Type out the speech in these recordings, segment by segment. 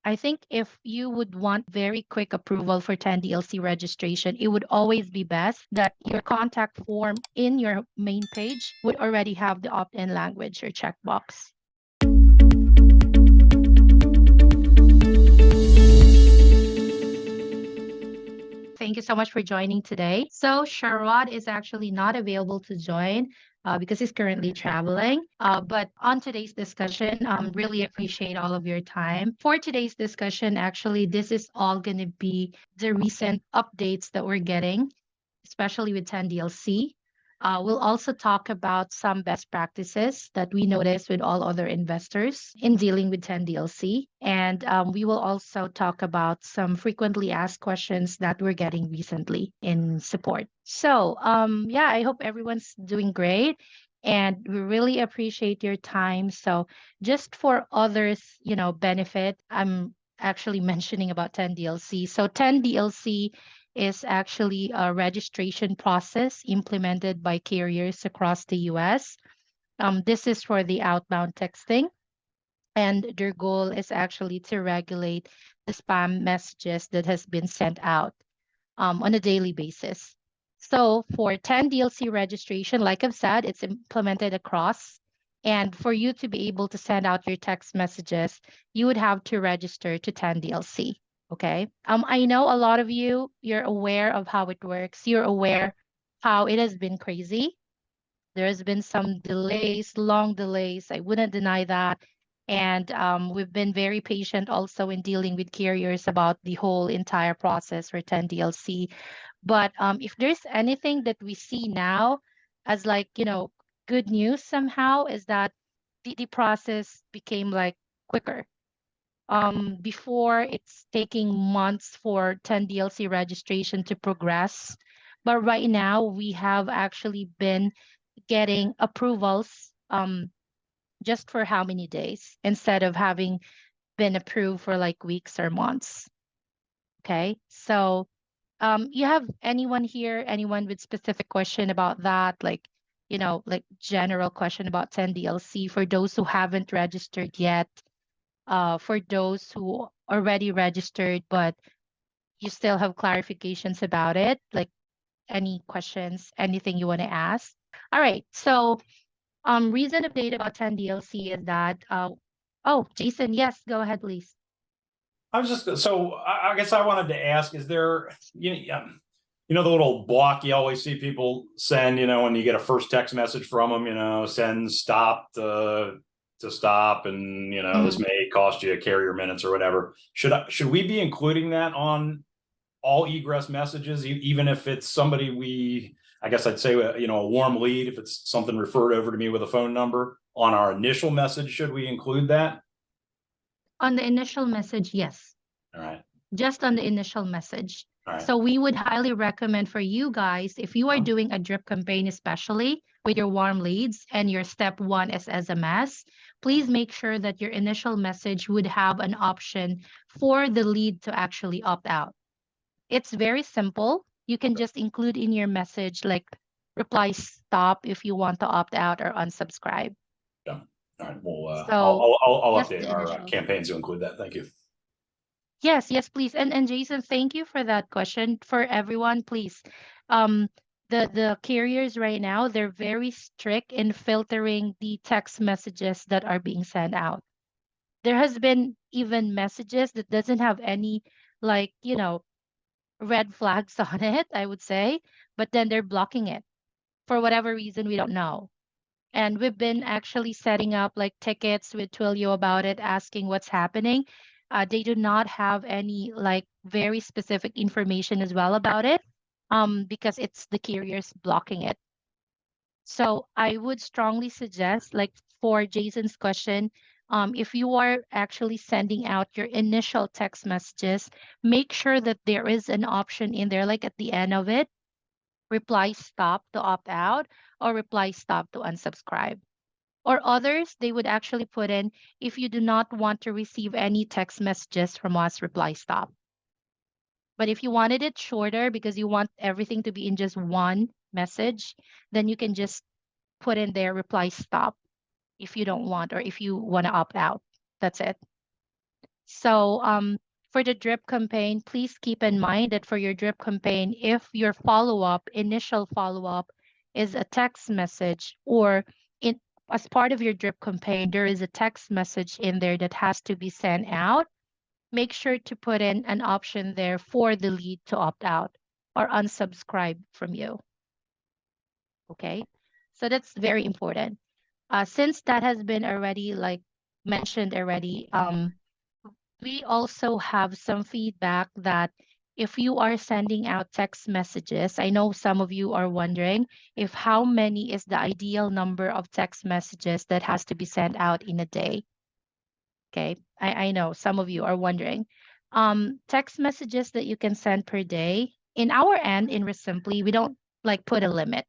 I think if you would want very quick approval for 10DLC registration, it would always be best that your contact form in your main page would already have the opt-in language or checkbox. Thank you so much for joining today. So Sherad is actually not available to join because he's currently traveling. But on today's discussion, really appreciate all of your time. For today's discussion, actually, this is all going to be the recent updates that we're getting, especially with 10DLC. We'll also talk about some best practices that we notice with all other investors in dealing with 10DLC. And we will also talk about some frequently asked questions that we're getting recently in support. So, yeah, I hope everyone's doing great. And we really appreciate your time. So, just for others, benefit, I'm actually mentioning about 10DLC. So, 10DLC is actually a registration process implemented by carriers across the US. This is for the outbound texting, and their goal is actually to regulate the spam messages that has been sent out on a daily basis. So for 10 DLC registration, like I've said, it's implemented across. And for you to be able to send out your text messages, you would have to register to 10 DLC. Okay. I know a lot of you're aware of how it works. You're aware how it has been crazy. There has been some delays, long delays. I wouldn't deny that. And we've been very patient also in dealing with carriers about the whole entire process for 10 DLC. But if there's anything that we see now as like, good news somehow is that the process became like quicker. Before it's taking months for 10 DLC registration to progress. But right now we have actually been getting approvals just for how many days instead of having been approved for like weeks or months. Okay. So you have anyone here, anyone with specific question about that, like, like general question about 10 DLC for those who haven't registered yet, for those who already registered, but you still have clarifications about it, like any questions, anything you want to ask. All right. So recent update about 10 DLC is that, oh, Jason, yes, go ahead, please. I was just so I guess I wanted to ask: is there the little block you always see people send? When you get a first text message from them, send stop to stop, and this may cost you a carrier minutes or whatever. Should we be including that on all egress messages, even if it's somebody I guess I'd say a warm lead, if it's something referred over to me with a phone number on our initial message? Should we include that? On the initial message, yes. All right. Just on the initial message. All right. So we would highly recommend for you guys, if you are doing a drip campaign, especially with your warm leads and your step one is SMS, please make sure that your initial message would have an option for the lead to actually opt out. It's very simple. You can just include in your message like reply stop if you want to opt out or unsubscribe. Yeah. All right. Well, So I'll just update the our initial. campaigns to include that. Thank you. Yes, please. And Jason, thank you for that question. For everyone, please. Um, the carriers right now, they're very strict in filtering the text messages that are being sent out. There has been even messages that doesn't have any like, red flags on it, I would say, but then they're blocking it for whatever reason we don't know. And we've been actually setting up like tickets with Twilio about it, asking what's happening. They do not have any like very specific information as well about it, because it's the carriers blocking it. So I would strongly suggest, like for Jason's question, if you are actually sending out your initial text messages, make sure that there is an option in there, like at the end of it, reply stop to opt out or reply stop to unsubscribe. Or others, they would actually put in, if you do not want to receive any text messages from us, reply stop. But if you wanted it shorter because you want everything to be in just one message, then you can just put in there reply stop if you don't want or if you want to opt out. That's it. So for the drip campaign, please keep in mind that for your drip campaign, if your initial follow-up is a text message, or in as part of your drip campaign, there is a text message in there that has to be sent out, make sure to put in an option there for the lead to opt out or unsubscribe from you. Okay. So that's very important. Since that has been already mentioned already, we also have some feedback that if you are sending out text messages, I know some of you are wondering if how many is the ideal number of text messages that has to be sent out in a day. Okay, I know some of you are wondering. Text messages that you can send per day, in our end, in REsimpli, we don't put a limit.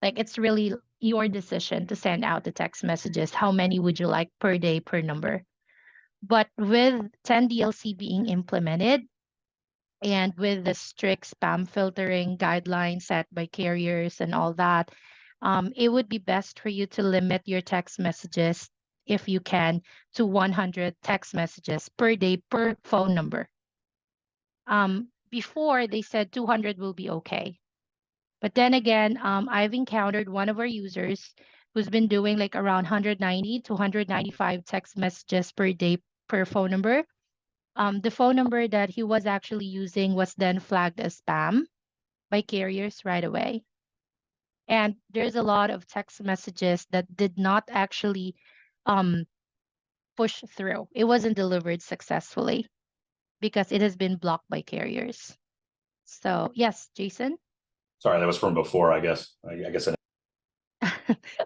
It's really your decision to send out the text messages. How many would you like per day per number? But with 10 DLC being implemented and with the strict spam filtering guidelines set by carriers and all that, it would be best for you to limit your text messages, if you can, to 100 text messages per day per phone number. Before, they said 200 will be okay. But then again, I've encountered one of our users who's been doing around 190 to 195 text messages per day per phone number. The phone number that he was actually using was then flagged as spam by carriers right away. And there's a lot of text messages that did not actually push through. It wasn't delivered successfully because it has been blocked by carriers. So yes, Jason. Sorry, that was from before, I guess. I guess.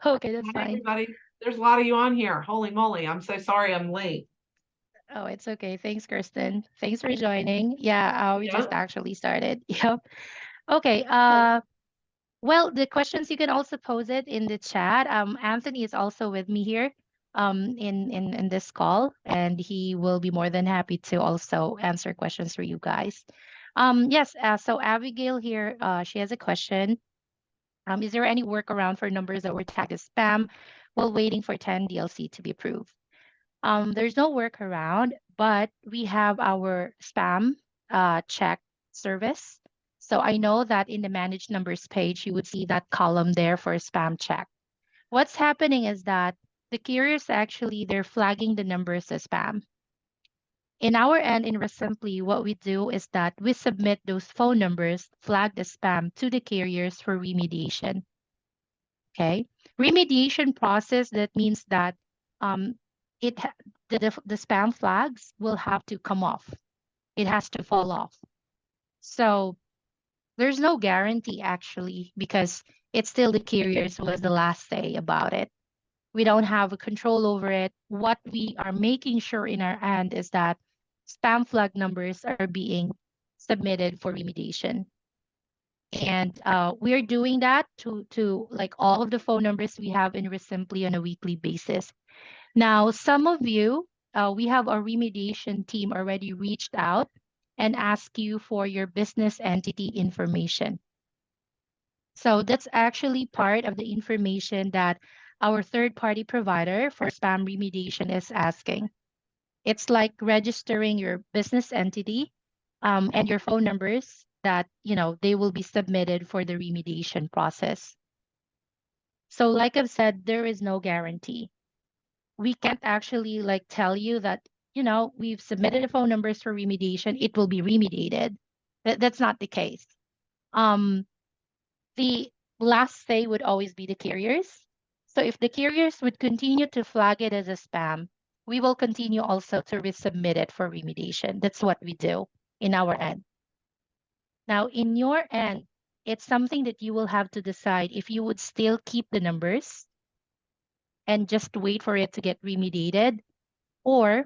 Okay, that's Hi, fine. everybody. There's a lot of you on here. Holy moly. I'm so sorry I'm late. Oh, it's okay. Thanks, Kirsten. Thanks for joining. Yeah, we just Yeah. actually started. Yep. Okay. Well, the questions you can also pose it in the chat. Anthony is also with me here in this call, and he will be more than happy to also answer questions for you guys. Yes, so Abigail here, she has a question. Is there any workaround for numbers that were tagged as spam while waiting for 10 DLC to be approved? There's no workaround, but we have our spam check service. So I know that in the manage numbers page, you would see that column there for spam check. What's happening is that the carriers actually, they're flagging the numbers as spam. In our end, in REsimpli, what we do is that we submit those phone numbers flagged as spam to the carriers for remediation. Okay, remediation process, that means that um, the spam flags will have to come off. It has to fall off. So there's no guarantee actually, because it's still the carriers who has the last say about it. We don't have a control over it. What we are making sure in our end is that spam flag numbers are being submitted for remediation. And we're doing that to all of the phone numbers we have in REsimpli on a weekly basis. Now, some of you, we have our remediation team already reached out and asked you for your business entity information. So that's actually part of the information that our third-party provider for spam remediation is asking. It's like registering your business entity and your phone numbers that, they will be submitted for the remediation process. So like I've said, there is no guarantee. We can't actually tell you that, we've submitted the phone numbers for remediation, it will be remediated. That's not the case. The last say would always be the carriers. So if the carriers would continue to flag it as a spam, we will continue also to resubmit it for remediation. That's what we do in our end. Now, in your end, it's something that you will have to decide if you would still keep the numbers and just wait for it to get remediated, or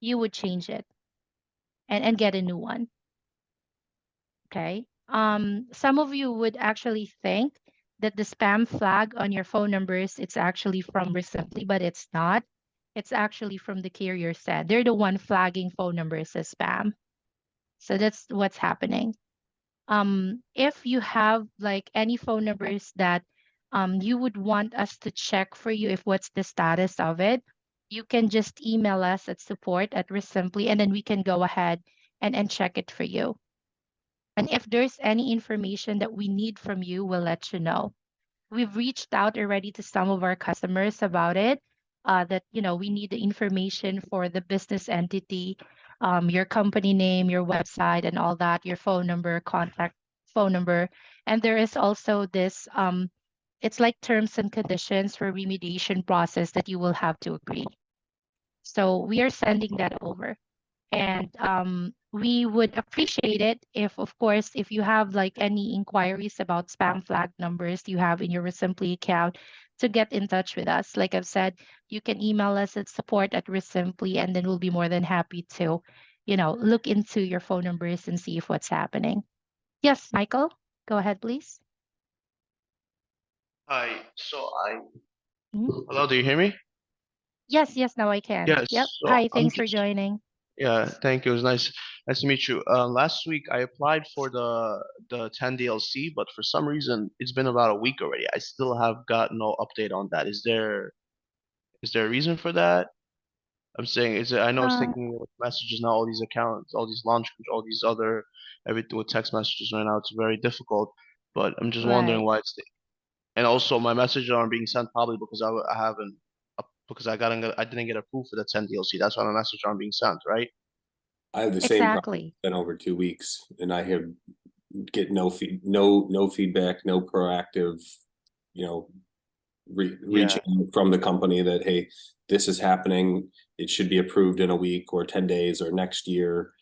you would change it and get a new one. Okay. Some of you would actually think that the spam flag on your phone numbers, it's actually from REsimpli, but it's not. It's actually from the carrier side. They're the one flagging phone numbers as spam. So that's what's happening. If you have any phone numbers that you would want us to check for you if what's the status of it, you can just email us at support@REsimpli, and then we can go ahead and check it for you. And if there's any information that we need from you, we'll let you know. We've reached out already to some of our customers about it, that, we need the information for the business entity, your company name, your website, and all that, your phone number, contact phone number. And there is also this, it's like terms and conditions for remediation process that you will have to agree. So we are sending that over. And we would appreciate it if, of course, if you have like any inquiries about spam flag numbers you have in your REsimpli account, to get in touch with us. Like I've said, you can email us at support@REsimpli, and then we'll be more than happy to, look into your phone numbers and see if what's happening. Yes, Michael, go ahead, please. Hi. So Mhm. hello, do you hear me? Yes, now I can. Yes. Yep. So Hi, I'm thanks for just, joining. yeah, thank you. It was nice to meet you. Last week I applied for the 10 DLC, but for some reason it's been about a week already. I still have got no update on that. Is there a reason for that? I'm saying, I know it's Uh, taking me with messages now, all these accounts, all these launch, all these other everything with text messages right now. It's very difficult, but I'm just wondering right. why it's. And also, my messages aren't being sent probably because I haven't because I didn't get approved for the 10 DLC. That's why my messages aren't being sent, right? I have the same problem. Exactly. Been over 2 weeks, and I have get no feedback, no proactive, you know, Yeah, reaching from the company that, hey, this is happening. It should be approved in a week or 10 days or next year,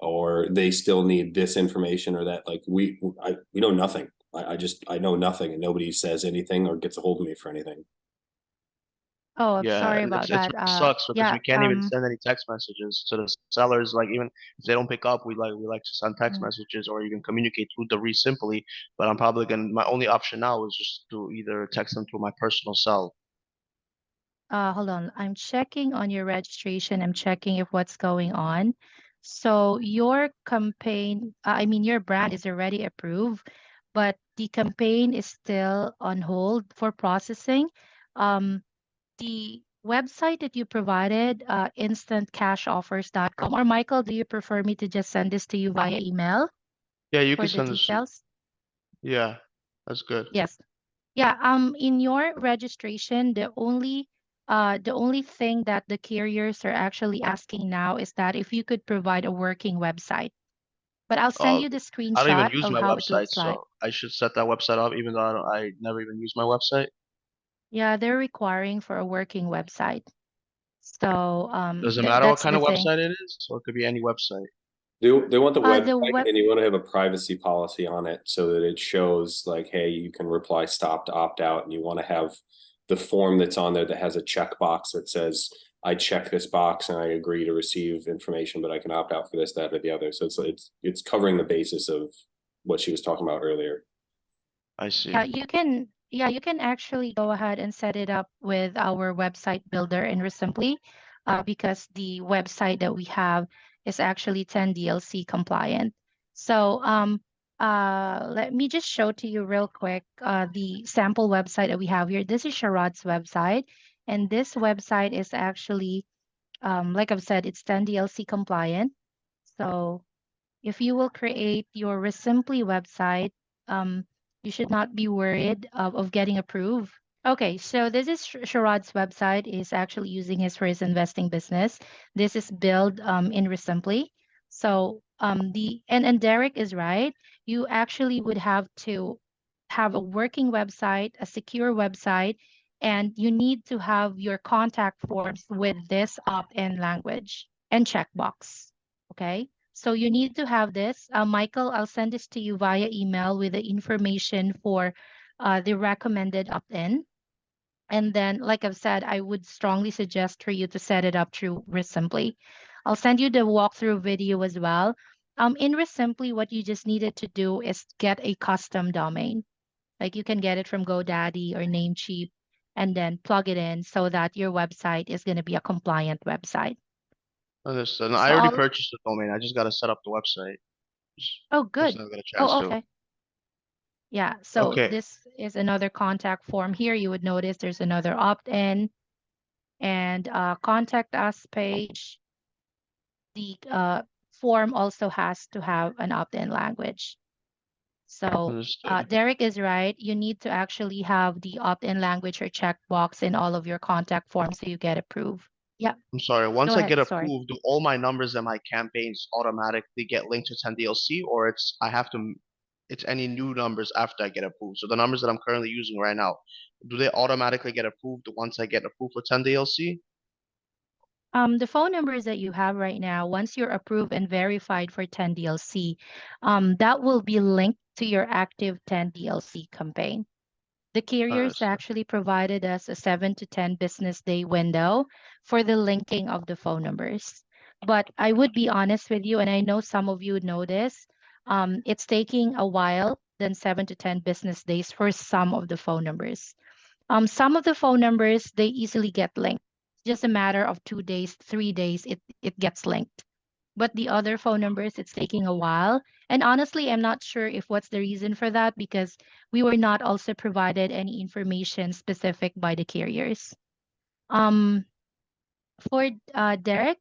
or they still need this information or that. Like we know nothing. I know nothing, and nobody says anything or gets a hold of me for anything. Oh, I'm yeah, sorry and about it's that. sucks because Yeah. we can't even send any text messages to the sellers. Like even if they don't pick up, we like to send text Mm. messages or even communicate through the REsimpli. But I'm probably gonna my only option now is just to either text them through my personal cell. Hold on. I'm checking on your registration. I'm checking if what's going on. So your campaign, I mean, your brand is already approved, but the campaign is still on hold for processing. Um, the website that you provided, instantcashoffers.com, or Michael, do you prefer me to just send this to you via email Yeah, you for can the send this. details? Yeah, that's good. Yes. Yeah, in your registration, the only thing that the carriers are actually asking now is that if you could provide a working website. But I'll send Uh, you the I don't even screenshot use of my how it website, looks like. so I should set that website up even though I never even use my website. Yeah, they're requiring for a working website. So Does it matter what that's kind the of thing. website it is? Or it could be any website. They want the The website, web and you want to have a privacy policy on it so that it shows like, hey, you can reply stop to opt out, and you want to have the form that's on there that has a checkbox that says, I check this box and I agree to receive information, but I can opt out for this, that, or the other. So it's covering the basis of what she was talking about earlier. I Yeah, see. you can actually go ahead and set it up with our website builder in REsimpli, because the website that we have is actually 10 DLC compliant. So let me just show to you real quick the sample website that we have here. This is Sherad's website, and this website is actually, like I've said, it's 10 DLC compliant. So if you will create your REsimpli website, um, you should not be worried of getting approved. Okay, so this is Sharad's website is actually using his for his investing business. This is built in REsimpli. So and Derek is right. You actually would have to have a working website, a secure website, and you need to have your contact forms with this opt-in language and checkbox. Okay. So you need to have this. Michael, I'll send this to you via email with the information for the recommended opt-in. And then, like I've said, I would strongly suggest for you to set it up through REsimpli. I'll send you the walkthrough video as well. In REsimpli, what you just needed to do is get a custom domain. Like you can get it from GoDaddy or Namecheap, and then plug it in so that your website is going to be a compliant website. Understood. No, I So already I'll, purchased the domain. I just gotta set up the website. oh, Just good. never got a chance Oh, to. okay. Yeah, so Okay. this is another contact form here. You would notice there's another opt-in. and contact us page. The form also has to have an opt-in language. So Understood. Derek is right. You need to actually have the opt-in language or checkbox in all of your contact forms so you get approved. Yeah, I'm sorry. go Once I ahead. get Sorry. approved, do all my numbers and my campaigns automatically get linked to 10DLC, or it's any new numbers after I get approved? So the numbers that I'm currently using right now, do they automatically get approved once I get approved for 10DLC? The phone numbers that you have right now, once you're approved and verified for 10 DLC, that will be linked to your active 10 DLC campaign. The carriers Understood. actually provided us a 7 to 10 business day window for the linking of the phone numbers. But I would be honest with you, and I know some of you know this, it's taking a while than 7 to 10 business days for some of the phone numbers. Some of the phone numbers, they easily get linked. It's just a matter of 2 days, 3 days, it gets linked. But the other phone numbers, it's taking a while. And honestly, I'm not sure if what's the reason for that because we were not also provided any information specific by the carriers. Um, for Derek,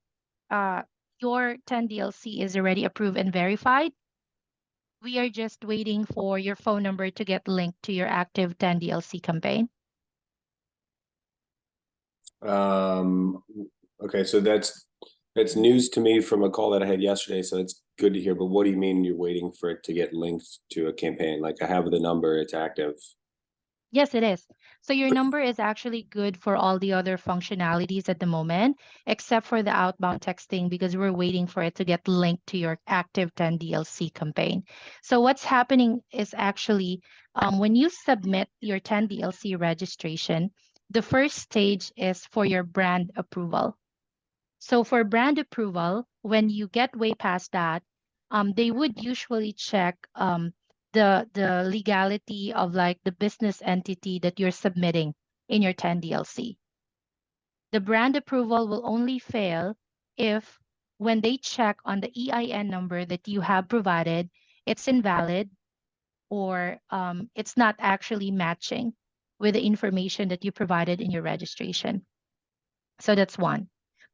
uh, your 10 DLC is already approved and verified. We are just waiting for your phone number to get linked to your active 10 DLC campaign. Okay, so that's news to me from a call that I had yesterday, so it's good to hear. But what do you mean you're waiting for it to get linked to a campaign? Like I have the number, it's active. Yes, it is. So your number is actually good for all the other functionalities at the moment, except for the outbound texting, because we're waiting for it to get linked to your active 10 DLC campaign. So what's happening is actually when you submit your 10 DLC registration, the first stage is for your brand approval. So for brand approval, when you get way past that, they would usually check the legality of like the business entity that you're submitting in your 10 DLC. The brand approval will only fail if when they check on the EIN number that you have provided, it's invalid or it's not actually matching with the information that you provided in your registration. So that's one.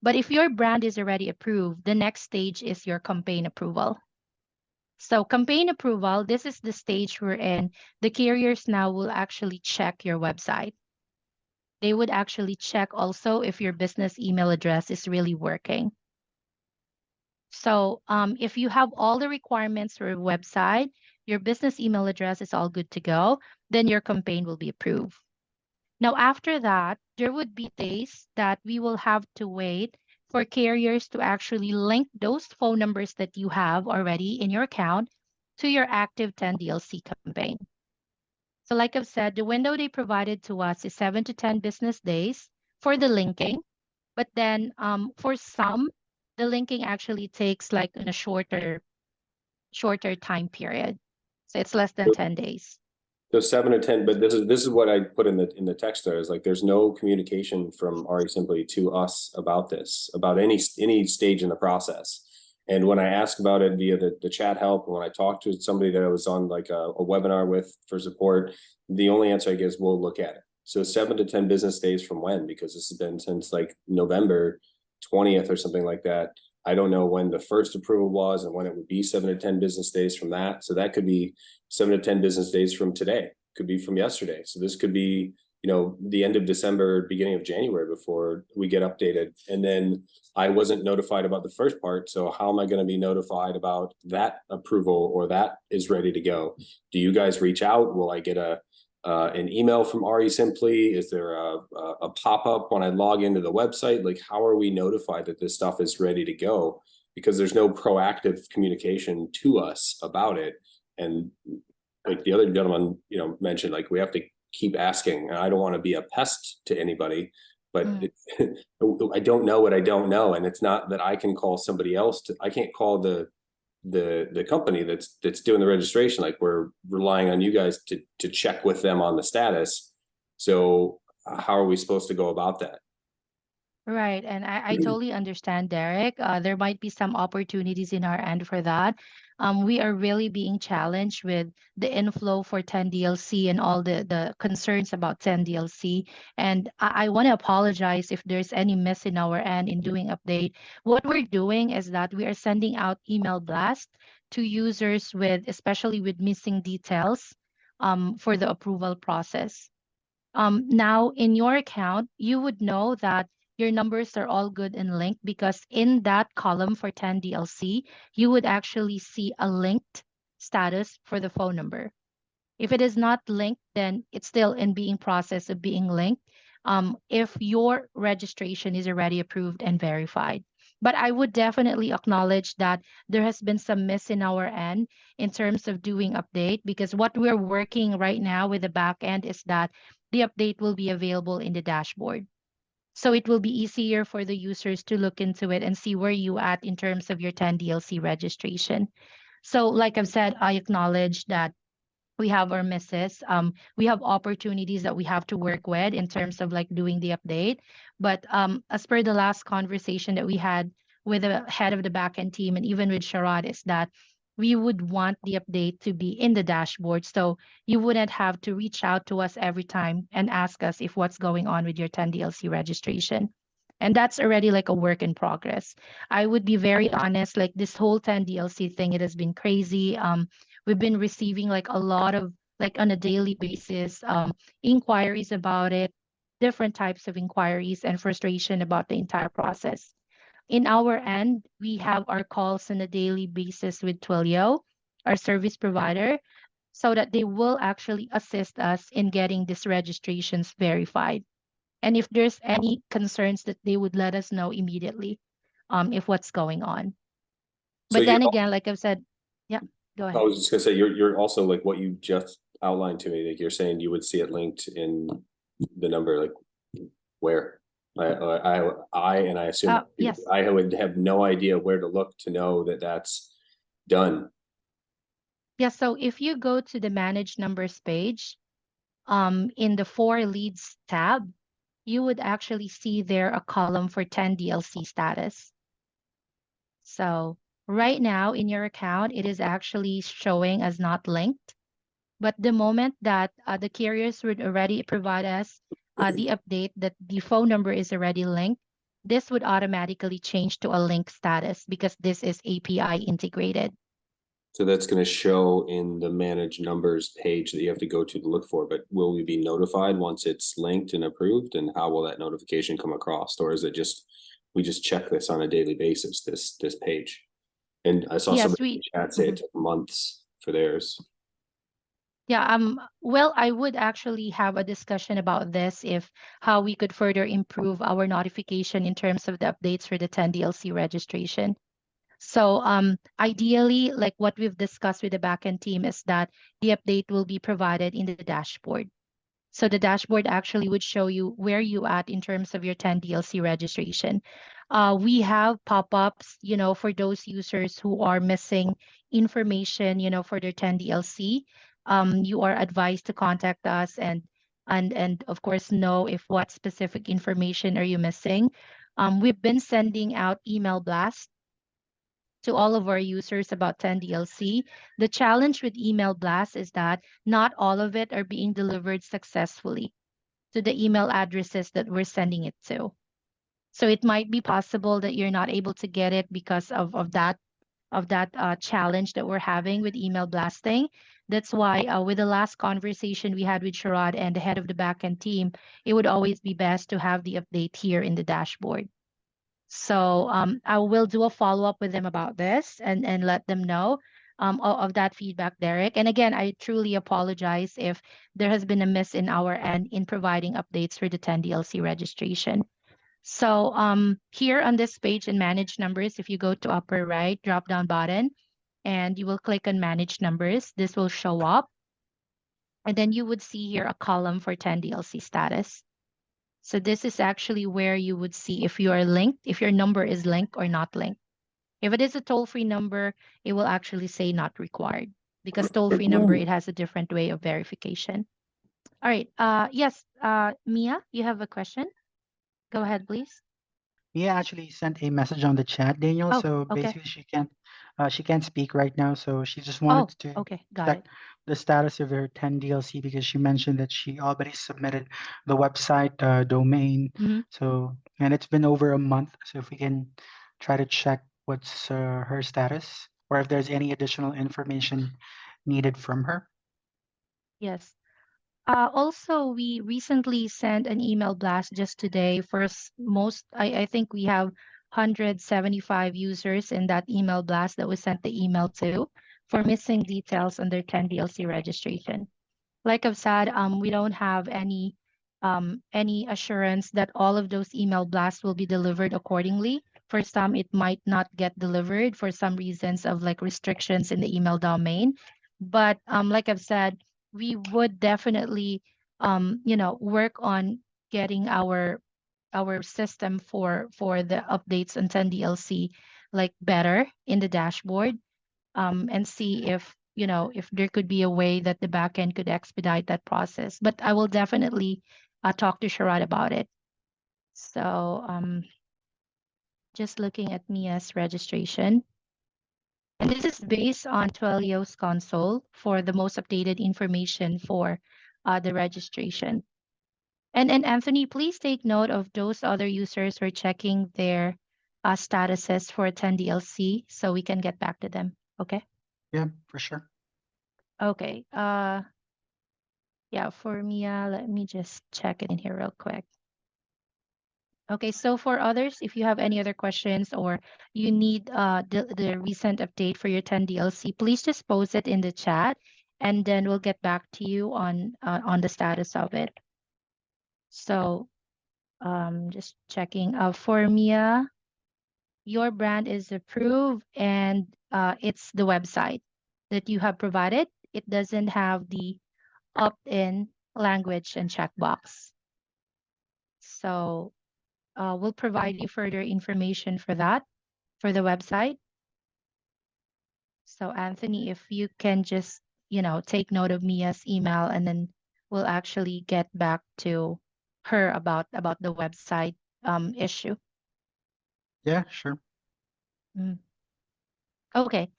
But if your brand is already approved, the next stage is your campaign approval. So campaign approval, this is the stage we're in. The carriers now will actually check your website. They would actually check also if your business email address is really working. So if you have all the requirements for a website, your business email address is all good to go, then your campaign will be approved. Now, after that, there would be days that we will have to wait for carriers to actually link those phone numbers that you have already in your account to your active 10 DLC campaign. So like I've said, the window they provided to us is 7 to 10 business days for the linking. But then for some, the linking actually takes like in a shorter time period. So it's less than 10 days. So 7 or 10, but this is what I put in the text there is like there's no communication from REsimpli to us about this, about any stage in the process. And when I ask about it via the chat help, when I talk to somebody that I was on like a webinar with for support, the only answer I get is we'll look at it. So 7 to 10 business days from when? Because this has been since like November 20th or something like that. I don't know when the first approval was and when it would be 7 to 10 business days from that. So that could be 7 to 10 business days from today, could be from yesterday. So this could be, you know, the end of December, beginning of January before we get updated. And then I wasn't notified about the first part. So how am I going to be notified about that approval or that is ready to go? Do you guys reach out? Will I get an email from REsimpli? Is there a pop-up when I log into the website? Like, how are we notified that this stuff is ready to go? Because there's no proactive communication to us about it. And like the other gentleman, you know, mentioned, like we have to keep asking. And I don't want to be a pest to anybody, but I don't know what I don't know. And it's not that I can call somebody else I can't call the company that's doing the registration. Like we're relying on you guys to check with them on the status. So how are we supposed to go about that? Right. And I totally understand, Derek. There might be some opportunities in our end for that. We are really being challenged with the inflow for 10DLC and all the concerns about 10DLC. And I want to apologize if there's any miss in our end in doing update. What we're doing is that we are sending out email blast to users with, especially with missing details, for the approval process. Now, in your account, you would know that your numbers are all good and linked because in that column for 10 DLC, you would actually see a linked status for the phone number. If it is not linked, then it's still in being process of being linked. If your registration is already approved and verified. But I would definitely acknowledge that there has been some miss in our end in terms of doing update because what we're working right now with the back end is that the update will be available in the dashboard. So it will be easier for the users to look into it and see where you at in terms of your 10 DLC registration. So like I've said, I acknowledge that we have our misses. We have opportunities that we have to work with in terms of like doing the update. But as per the last conversation that we had with the head of the backend team and even with Sherad, is that we would want the update to be in the dashboard. So you wouldn't have to reach out to us every time and ask us if what's going on with your 10 DLC registration. And that's already like a work in progress. I would be very honest, like this whole 10 DLC thing, it has been crazy. We've been receiving like a lot of like on a daily basis inquiries about it, different types of inquiries and frustration about the entire process. In our end, we have our calls on a daily basis with Twilio, our service provider, so that they will actually assist us in getting these registrations verified. And if there's any concerns that they would let us know immediately if what's going on. So But you're, then again, like I've said, yeah, go I ahead. was just gonna say, you're also like what you just outlined to me, like you're saying you would see it linked in the number, like where? And I assume Yes. I would have no idea where to look to know that that's done. Yeah, so if you go to the manage numbers page, in the for leads tab, you would actually see there a column for 10 DLC status. So right now in your account, it is actually showing as not linked. But the moment that the carriers would already provide us the update that the phone number is already linked, this would automatically change to a link status because this is API integrated. So that's going to show in the manage numbers page that you have to go to look for, but will we be notified once it's linked and approved? And how will that notification come across? Or is it just, we just check this on a daily basis, this page? And I saw Yes, somebody in the chat say it took months for theirs. Yeah, well, I would actually have a discussion about this if how we could further improve our notification in terms of the updates for the 10 DLC registration. So ideally, like what we've discussed with the backend team is that the update will be provided in the dashboard. So the dashboard actually would show you where you at in terms of your 10 DLC registration. We have pop-ups, for those users who are missing information, for their 10 DLC. You are advised to contact us and of course know if what specific information are you missing. We've been sending out email blasts to all of our users about 10 DLC. The challenge with email blasts is that not all of it are being delivered successfully to the email addresses that we're sending it to. So it might be possible that you're not able to get it because of that challenge that we're having with email blasting. That's why with the last conversation we had with Sherad and the head of the backend team, it would always be best to have the update here in the dashboard. So I will do a follow up with them about this and let them know of that feedback, Derek. And again, I truly apologize if there has been a miss in our end in providing updates for the 10 DLC registration. So here on this page in manage numbers, if you go to upper right drop down button and you will click on manage numbers, this will show up. And then you would see here a column for 10 DLC status. So this is actually where you would see if you are linked, if your number is linked or not linked. If it is a toll-free number, it will actually say not required because toll-free number, it has a different way of verification. All right. Yes, Mia, you have a question? Go ahead, please. Mia actually sent a message on the chat, Daniel. Oh, So okay. basically, she can't speak right now. So she just Oh, wanted to okay. Got check it. the status of her 10 DLC because she mentioned that she already submitted the website domain. Mhm. So and it's been over a month. So if we can try to check what's her status or if there's any additional information needed from her. Yes. Also, we recently sent an email blast just today for I think we have 175 users in that email blast that we sent the email to for missing details on their 10 DLC registration. Like I've said, we don't have any assurance that all of those email blasts will be delivered accordingly. For some, it might not get delivered for some reasons of like restrictions in the email domain. But like I've said, we would definitely work on getting our system for the updates on 10 DLC like better in the dashboard, and see if there could be a way that the backend could expedite that process. But I will definitely talk to Sherad about it. So just looking at Mia's registration. And this is based on Twilio's console for the most updated information for the registration. And Anthony, please take note of those other users who are checking their statuses for 10 DLC so we can get back to them. Okay. Yeah, for sure. Okay. Yeah, for Mia, let me just check it in here real quick. Okay, so for others, if you have any other questions or you need the recent update for your 10 DLC, please just post it in the chat and then we'll get back to you on the status of it. So just checking. For Mia, your brand is approved and it's the website that you have provided. It doesn't have the opt-in language and checkbox. So we'll provide you further information for that, for the website. So Anthony, if you can just, take note of Mia's email and then we'll actually get back to her about the website issue. Yeah, sure. Mm. Okay.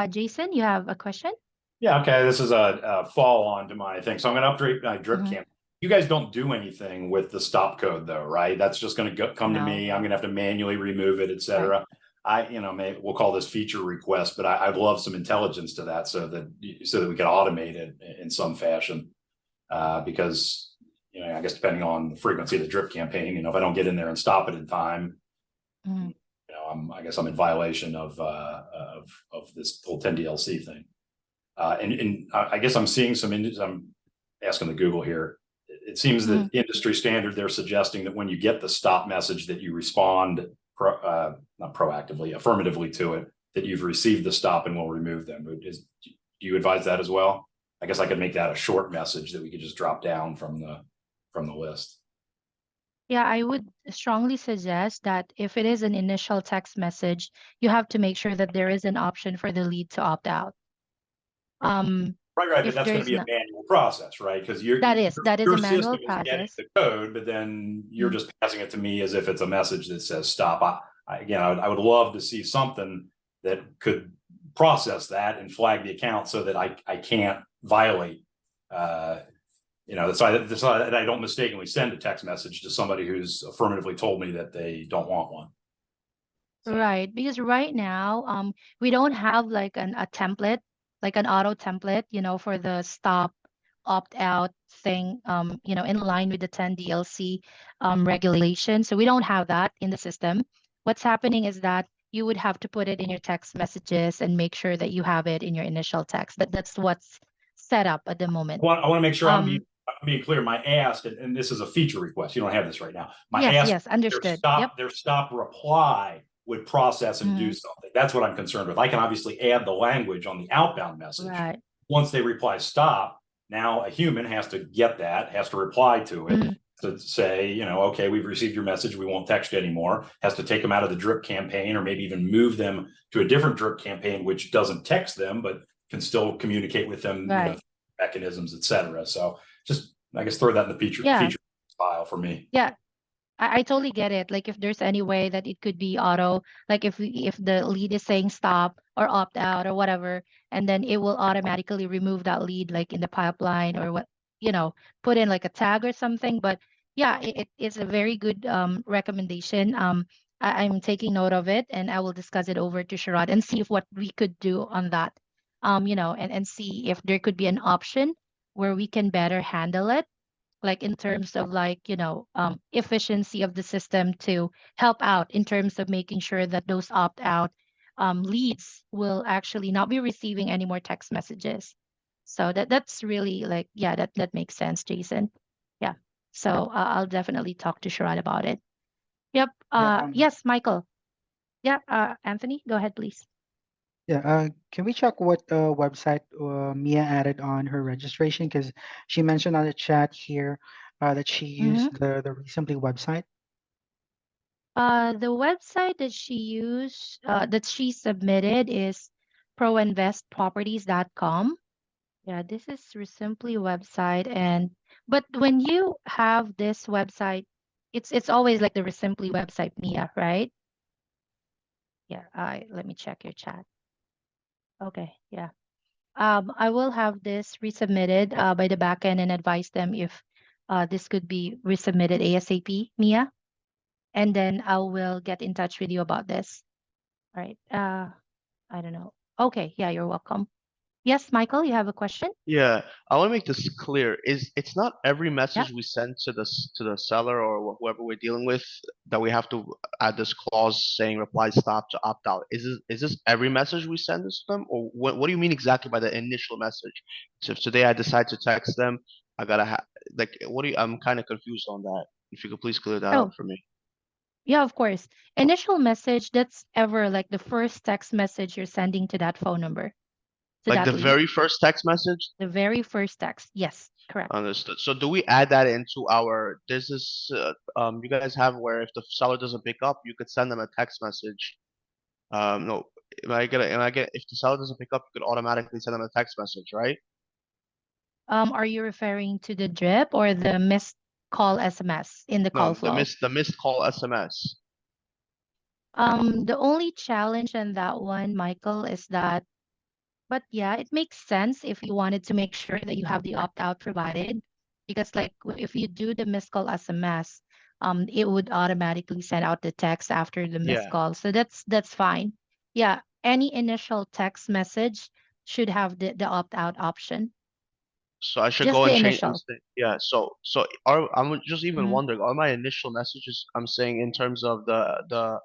Jason, you have a question? Yeah, okay. This is a fall on to my thing. So I'm going to update my drip Mhm. camp. You guys don't do anything with the stop code though, right? That's just going to come to No. me. I'm going to have to manually remove it, etc. We'll call this feature request, but I'd love some intelligence to that so that we can automate it in some fashion. Because I guess depending on the frequency of the drip campaign, if I don't get in there and stop it in time, Mhm. I guess I'm in violation of this whole 10 DLC thing. And I guess I'm seeing I'm asking the Google here. It seems that industry standard, they're suggesting that when you get the stop message that you respond not proactively, affirmatively to it, that you've received the stop and will remove them. Do you advise that as well? I guess I could make that a short message that we could just drop down from the list. Yeah, I would strongly suggest that if it is an initial text message, you have to make sure that there is an option for the lead to opt out. Right, but If that's there going to is be a not, manual process, right? Because that is a your manual system is getting process. the code, but then you're just passing it to me as if it's a message that says stop. I would love to see something that could process that and flag the account so that I can't violate. So I don't mistakenly send a text message to somebody who's affirmatively told me that they don't want one. Right, because right now, we don't have like a template, like an auto template, for the stop opt out thing, in line with the 10 DLC regulation. So we don't have that in the system. What's happening is that you would have to put it in your text messages and make sure that you have it in your initial text. That's what's set up at the moment. I want to make sure I'm being clear. My ask, and this is a feature request. You don't have this right now. My ask, Yes, understood. their stop reply would process and do something. That's what I'm concerned with. I can obviously add the language on the outbound message. Right. Once they reply stop, now a human has to get that, has to reply to it to say, okay, we've received your message. We won't text you anymore. Has to take them out of the drip campaign or maybe even move them to a different drip campaign, which doesn't text them, but can still communicate with them, Right. mechanisms, etc. So just, I guess, throw that in the feature file for me. Yeah. I totally get it. Like if there's any way that it could be auto, like if the lead is saying stop or opt out or whatever, and then it will automatically remove that lead like in the pipeline or what, put in like a tag or something. But yeah, it is a very good recommendation. I'm taking note of it and I will discuss it over to Sherad and see if what we could do on that. And see if there could be an option where we can better handle it, like in terms of like efficiency of the system to help out in terms of making sure that those opt out leads will actually not be receiving any more text messages. So that's really like, yeah, that makes sense, Jason. Yeah. So I'll definitely talk to Sherad about it. Yep. Yeah, Yes, Michael. Yeah. Anthony, go ahead, please. yeah. Can we check what website Mia added on her registration? Because she mentioned on the chat here that she Mm-hmm. used the REsimpli website. The website that she submitted is proinvestproperties.com. Yeah, this is REsimpli website, but when you have this website, it's always like the REsimpli website, Mia, right? Yeah, let me check your chat. Okay, yeah. I will have this resubmitted by the backend and advise them if this could be resubmitted ASAP, Mia, and then I will get in touch with you about this. All right. I don't know. Okay, yeah, you're welcome. Yes, Michael, you have a question? Yeah, I want to make this clear. It's not every Yep. message we send to to the seller or whoever we're dealing with that we have to add this clause saying reply stop to opt out. Is this every message we send this to them, or what do you mean exactly by the initial message? So if today I decide to text them, I gotta like what do you? I'm kind of confused on that. If you could please clear that up Oh, for me. yeah, of course. Initial message, that's ever like the first text message you're sending to that phone number, to Like the that lead. very first text message. The very first text. Yes, correct. Understood. So do we add that into our, there's this, you guys have where if the seller doesn't pick up, you could send them a text message. No, if the seller doesn't pick up, you could automatically send them a text message, right? Are you referring to the drip or the missed call SMS in the call No, flow? the missed call SMS. The only challenge on that one, Michael, is that, but yeah, it makes sense if you wanted to make sure that you have the opt-out provided, because like if you do the missed call SMS, it would automatically send out the text after the missed Yeah. call. So that's fine. Yeah, any initial text message should have the opt-out option. So I should Just go the and change initial. instead. Yeah. I'm just even Mhm. wondering, are my initial messages, I'm saying in terms of the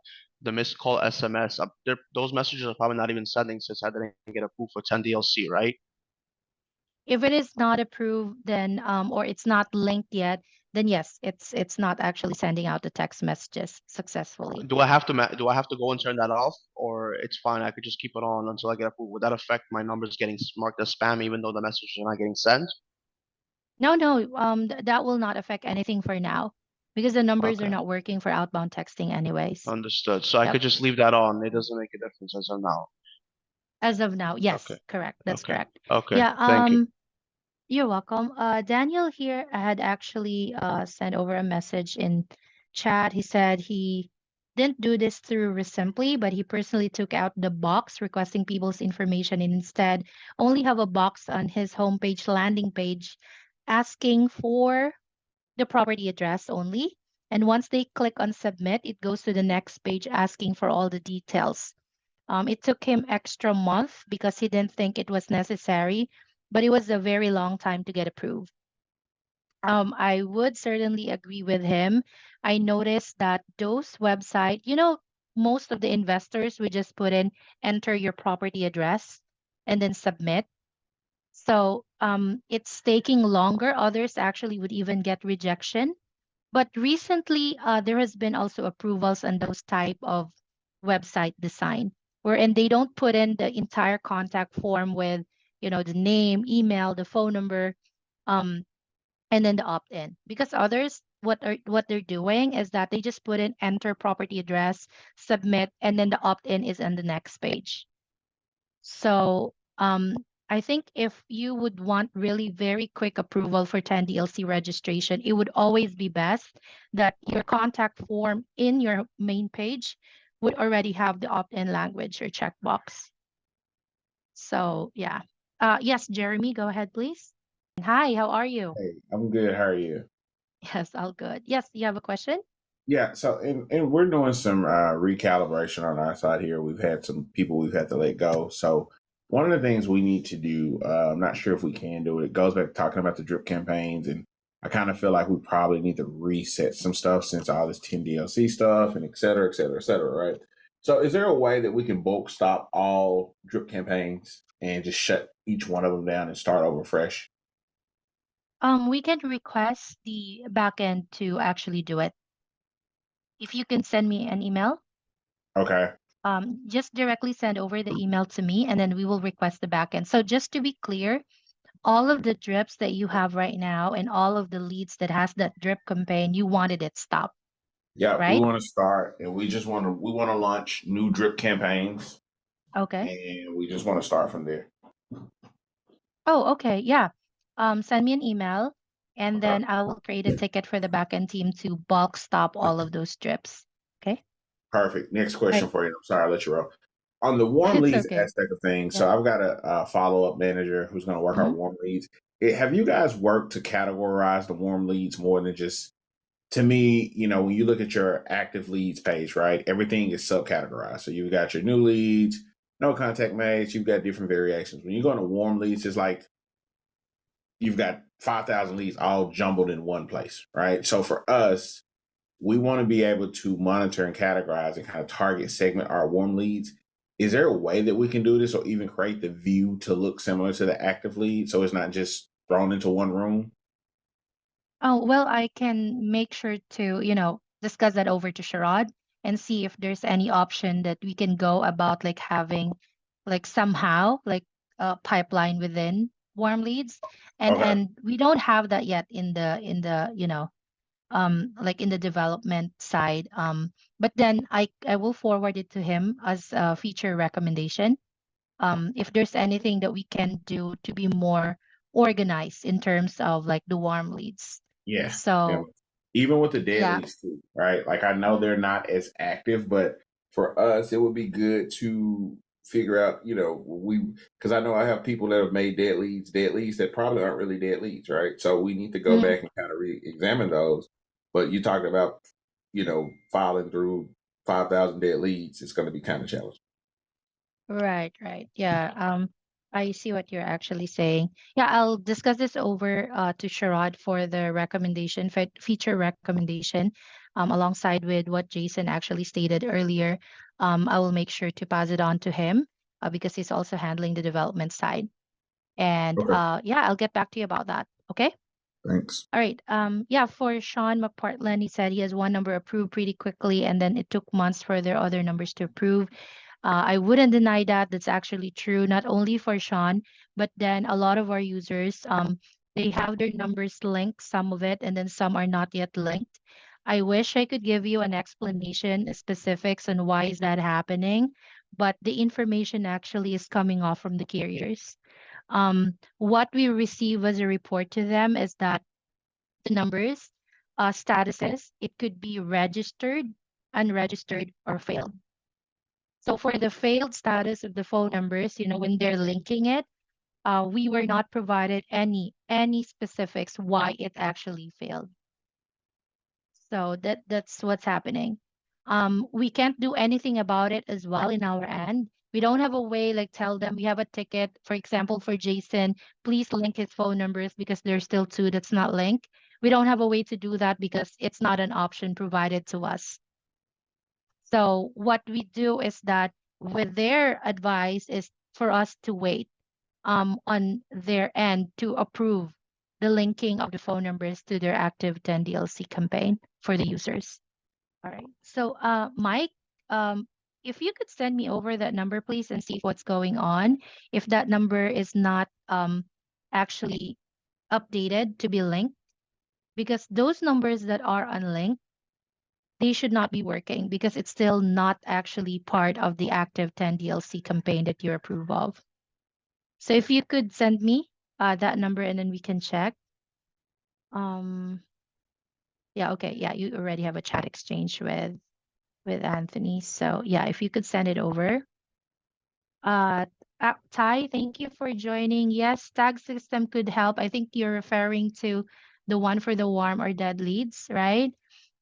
missed call SMS, those messages are probably not even sending since I didn't get approved for 10 DLC, right? If it is not approved, then or it's not linked yet, then yes, it's not actually sending out the text messages successfully. Do I have to go and turn that off, or it's fine? I could just keep it on until I get approved. Would that affect my numbers getting marked as spam, even though the messages are not getting sent? No, no, that will not affect anything for now because the numbers are Okay, not working for outbound texting anyways. understood. So I Yep. could just leave that on. It doesn't make a difference as of now. As of now, Okay, yes, correct. That's okay, correct. okay. Yeah, Thank you. you're welcome. Daniel here had actually sent over a message in chat. He said he didn't do this through REsimpli, but he personally took out the box requesting people's information and instead only have a box on his homepage landing page asking for the property address only. And once they click on submit, it goes to the next page asking for all the details. It took him extra month because he didn't think it was necessary, but it was a very long time to get approved. I would certainly agree with him. I noticed that those website, most of the investors would just put in enter your property address and then submit. So it's taking longer. Others actually would even get rejection. But recently, there has been also approvals on those type of website design, wherein they don't put in the entire contact form with, the name, email, the phone number, um, and then the opt-in. Because others, what they're doing is that they just put in enter property address, submit, and then the opt-in is on the next page. So I think if you would want really very quick approval for 10 DLC registration, it would always be best that your contact form in your main page would already have the opt-in language or checkbox. So yeah. Yes, Jeremy, go ahead, please. Hi, how are you? Hey, I'm good. How are you? Yes, all good. Yes, you have a question? Yeah, so and we're doing some recalibration on our side here. We've had some people we've had to let go. So one of the things we need to do, I'm not sure if we can do it. It goes back to talking about the drip campaigns, and I kind of feel like we probably need to reset some stuff since all this 10 DLC stuff and et cetera, et cetera, et cetera, right? So is there a way that we can bulk stop all drip campaigns and just shut each one of them down and start over fresh? We can request the backend to actually do it. If you can send me an email, Okay. just directly send over the email to me and then we will request the backend. So just to be clear, all of the drips that you have right now and all of the leads that has that drip campaign, you wanted it stopped, Yeah, we right? want to start, and we want to launch new drip campaigns, Okay. and we just want to start from there. Oh, okay. Yeah. Send me an email and Okay, then I will create a ticket for the backend team to bulk stop all of those drips. Okay. perfect. Next All right. question for you. I'm sorry, I let you roll. On the warm It's leads okay. aspect of things, Yeah. so I've got a follow up manager who's going to work Mhm. on warm leads. Have you guys worked to categorize the warm leads more than just? To me, when you look at your active leads page, right, everything is subcategorized. So you've got your new leads, no contact mates, you've got different variations. When you go into warm leads, it's like you've got 5,000 leads all jumbled in one place, right? So for us, we want to be able to monitor and categorize and kind of target segment our warm leads. Is there a way that we can do this or even create the view to look similar to the active lead so it's not just thrown into one room? Oh, well, I can make sure to, discuss that over to Sherad and see if there's any option that we can go about like having like somehow like a pipeline within warm leads. And Okay. and we don't have that yet in the, like in the development side. But then I will forward it to him as a feature recommendation. If there's anything that we can do to be more organized in terms of like the warm leads. Yeah. Yeah. So Even with the dead yeah. leads too, right? Like I know Mhm. they're not as active, but for us, it would be good to figure out, because I know I have people that have made dead leads that probably aren't really dead leads, right? So we need to go Mm, back and kind of re-examine those. But you talked about, filing through 5,000 dead leads. It's going to be kind of challenging. right, right. Yeah. I see what you're actually saying. Yeah, I'll discuss this over to Sherrod for the recommendation, feature recommendation, alongside with what Jason actually stated earlier. I will make sure to pass it on to him because he's also handling the development side. And Okay. yeah, I'll get back to you about that. Okay. Thanks. All right. Yeah, for Sean McPartland, he said he has one number approved pretty quickly, and then it took months for their other numbers to approve. I wouldn't deny that. That's actually true, not only for Sean, but then a lot of our users, they have their numbers linked, some of it, and then some are not yet linked. I wish I could give you an explanation, specifics on why is that happening, but the information actually is coming off from the carriers. What we receive as a report to them is that the numbers, statuses, it could be registered, unregistered, or failed. So for the failed status of the phone numbers, when they're linking it, we were not provided any specifics why it actually failed. So that's what's happening. We can't do anything about it as well in our end. We don't have a way like tell them we have a ticket. For example, for Jason, please link his phone numbers because there's still two that's not linked. We don't have a way to do that because it's not an option provided to us. So what we do is that with their advice is for us to wait on their end to approve the linking of the phone numbers to their active 10 DLC campaign for the users. All right. So Mike, um, if you could send me over that number, please, and see what's going on. If that number is not actually updated to be linked, because those numbers that are unlinked, they should not be working because it's still not actually part of the active 10 DLC campaign that you approve of. So if you could send me that number and then we can check. Yeah, okay. Yeah, you already have a chat exchange with Anthony. So yeah, if you could send it over. Uh, Ty, thank you for joining. Yes, tag system could help. I think you're referring to the one for the warm or dead leads, right?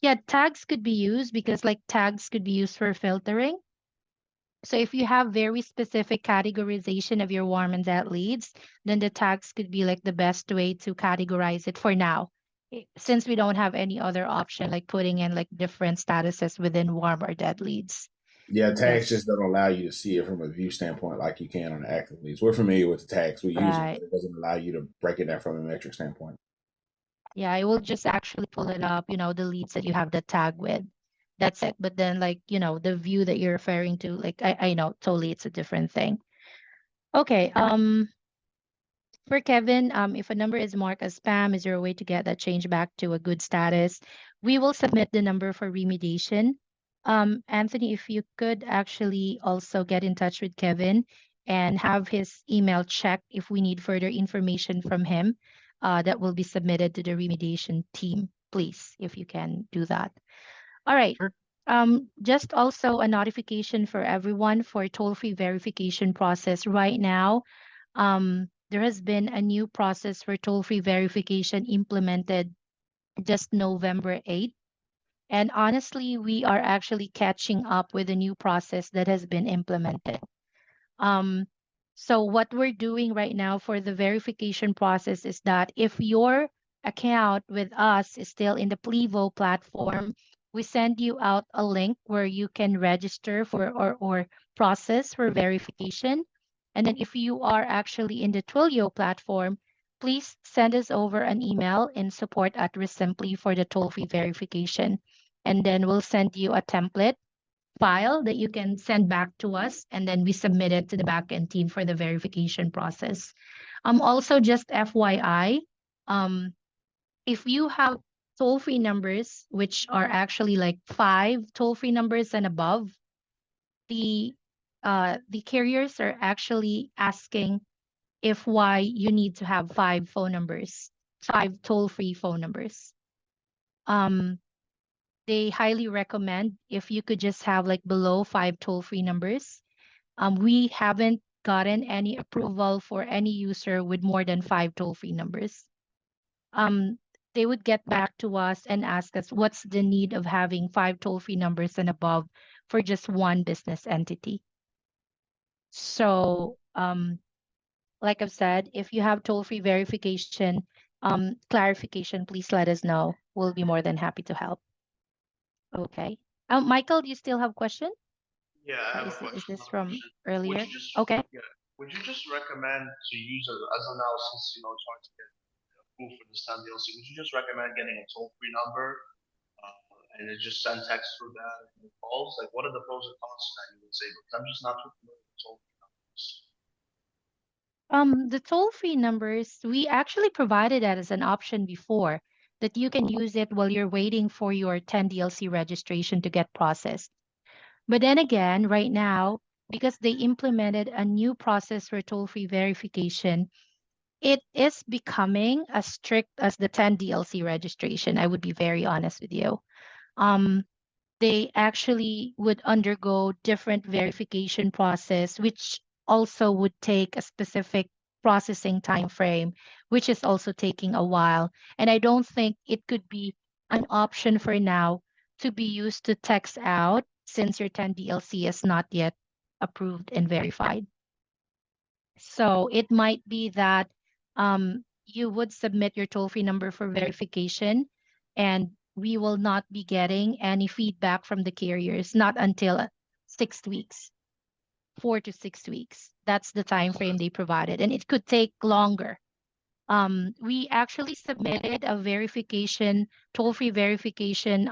Yeah, tags could be used because like tags could be used for filtering. So if you have very specific categorization of your warm and dead leads, then the tags could be like the best way to categorize it for now. Since we don't have any other option like putting in like different statuses within warm or dead leads. Yeah, tags Yes. just don't allow you to see it from a view standpoint like you can on the active leads. We're familiar with the tags, we use them, Right. but it doesn't allow you to break it down from a metric standpoint. Yeah, I will just actually pull it up, the leads that you have the tag with. That's it. But then like, the view that you're referring to, like I know totally it's a different thing. Okay. For Kevin, if a number is marked as spam, is there a way to get that change back to a good status? We will submit the number for remediation. Anthony, if you could actually also get in touch with Kevin and have his email checked if we need further information from him, that will be submitted to the remediation team, please, if you can do that. All right. Sure. Just also a notification for everyone for toll-free verification process right now. There has been a new process for toll-free verification implemented just November 8th. And honestly, we are actually catching up with the new process that has been implemented. Um, so what we're doing right now for the verification process is that if your account with us is still in the Plivo platform, we send you out a link where you can register for or process for verification. And then if you are actually in the Twilio platform, please send us over an email in support at REsimpli for the toll-free verification. And then we'll send you a template file that you can send back to us, and then we submit it to the backend team for the verification process. Also, just FYI, um, if you have toll-free numbers, which are actually like 5 toll-free numbers and above, the carriers are actually asking if why you need to have 5 phone numbers, 5 toll-free phone numbers. They highly recommend if you could just have like below 5 toll-free numbers. We haven't gotten any approval for any user with more than 5 toll-free numbers. They would get back to us and ask us what's the need of having 5 toll-free numbers and above for just one business entity. So, like I've said, if you have toll-free verification, clarification, please let us know. We'll be more than happy to help. Okay. Michael, do you still have question? Yeah, I Or have a is question. this Another from question. earlier? Okay. Would you just recommend to use as of now, since trying to get approved for this time DLC, would you just recommend getting a toll free number and then just send text through that and calls? Like, what are the pros and cons to that? You would say, because I'm just not too familiar with toll free numbers. The toll-free numbers, we actually provided that as an option before, that you can use it while you're waiting for your 10 DLC registration to get processed. But then again, right now, because they implemented a new process for toll-free verification, it is becoming as strict as the 10 DLC registration. I would be very honest with you. Um, they actually would undergo different verification process, which also would take a specific processing time frame, which is also taking a while. And I don't think it could be an option for now to be used to text out since your 10 DLC is not yet approved and verified. So it might be that you would submit your toll-free number for verification, and we will not be getting any feedback from the carriers, not until 6 weeks, 4 to 6 weeks. That's the time frame they provided, and it could take longer. We actually submitted a verification, toll-free verification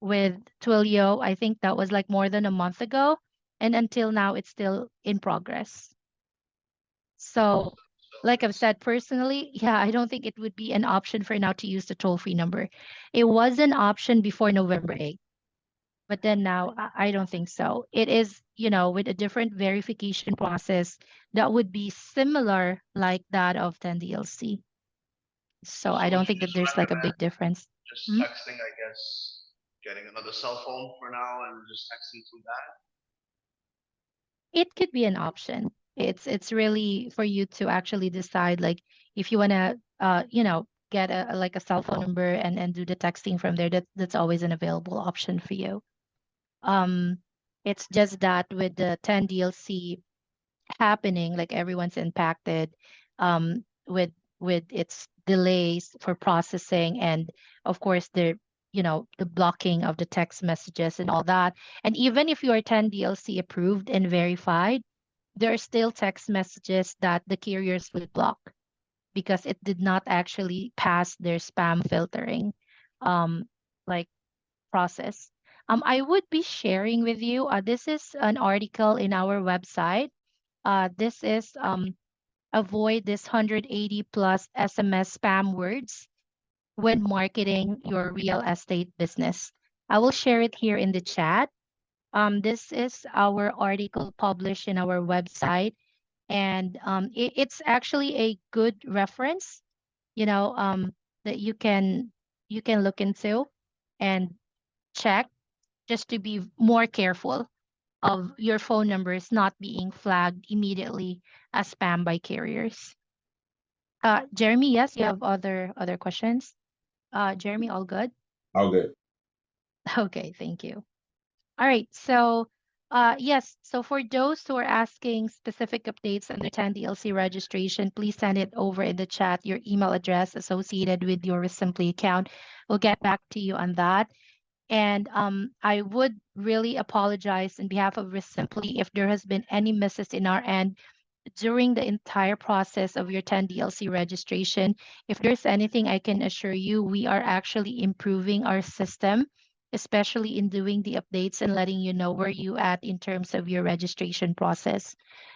with Twilio. I think that was like more than a month ago, and until now, it's still in progress. So, like I've said personally, yeah, I don't think it would be an option for now to use the toll-free number. It was an option before November 8th, but then now I don't think so. It is, with a different verification process that would be similar like that of 10DLC. So I So would don't you think that just there's like a recommend big difference. just Hmm? texting, I guess, getting another cell phone for now and just texting through that? It could be an option. It's really for you to actually decide, like, if you want to get like a cell phone number and do the texting from there. That's always an available option for you. Um, it's just that with the 10 DLC happening, like everyone's impacted with its delays for processing, and of course the blocking of the text messages and all that. And even if you are 10 DLC approved and verified, there are still text messages that the carriers will block because it did not actually pass their spam filtering um like process. I would be sharing with you, this is an article in our website. This is avoid this 180 plus SMS spam words when marketing your real estate business. I will share it here in the chat. This is our article published in our website, and it's actually a good reference, that you can look into and check, just to be more careful of your phone numbers not being flagged immediately as spam by carriers. Jeremy, yes, you have other questions? Jeremy, all good? All good. Okay, thank you. All right, so yes, so for those who are asking specific updates on their 10 DLC registration, please send it over in the chat, your email address associated with your REsimpli account. We'll get back to you on that. And I would really apologize on behalf of REsimpli if there has been any misses in our end during the entire process of your 10 DLC registration. If there's anything, I can assure you we are actually improving our system, especially in doing the updates and letting you know where you at in terms of your registration process.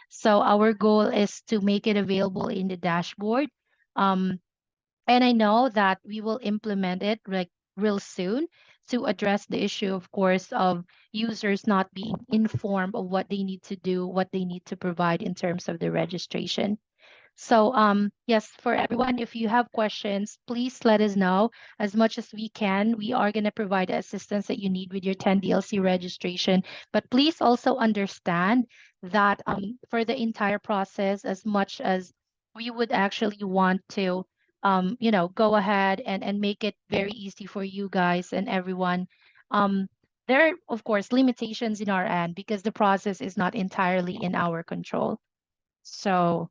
So our goal is to make it available in the dashboard. Um, and I know that we will implement it like real soon to address the issue, of course, of users not being informed of what they need to do, what they need to provide in terms of the registration. So, yes, for everyone, if you have questions, please let us know as much as we can. We are going to provide the assistance that you need with your 10 DLC registration. But please also understand that for the entire process, as much as we would actually want to, go ahead and make it very easy for you guys and everyone, there are, of course, limitations in our end because the process is not entirely in our control. So,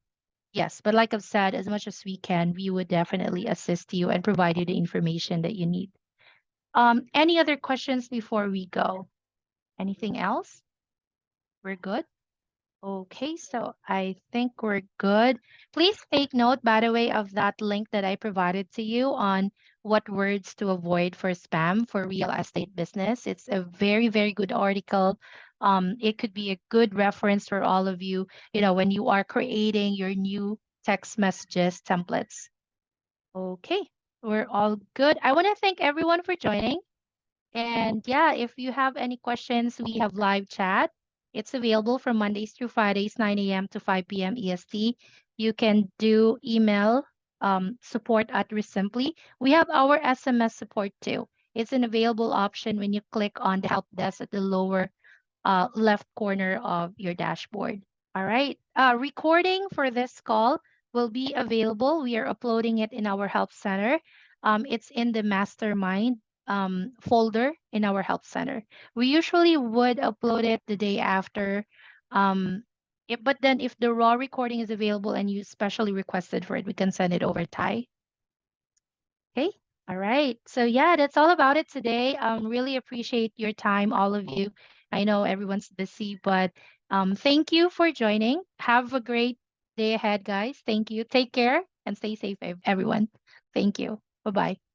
yes, but like I've said, as much as we can, we would definitely assist you and provide you the information that you need. Any other questions before we go? Anything else? We're good? Okay, so I think we're good. Please take note, by the way, of that link that I provided to you on what words to avoid for spam for real estate business. It's a very, very good article. It could be a good reference for all of you, when you are creating your new text messages templates. Okay, we're all good. I want to thank everyone for joining. And yeah, if you have any questions, we have live chat. It's available from Mondays through Fridays, 9 a.m. to 5 p.m. EST. You can do email support at REsimpli. We have our SMS support too. It's an available option when you click on the help desk at the lower left corner of your dashboard. All right. Recording for this call will be available. We are uploading it in our help center. It's in the mastermind folder in our help center. We usually would upload it the day after. But then if the raw recording is available and you specially requested for it, we can send it over Thai. Okay. All right. So yeah, that's all about it today. Really appreciate your time, all of you. I know everyone's busy, but thank you for joining. Have a great day ahead, guys. Thank you. Take care and stay safe, everyone. Thank you. Bye-bye.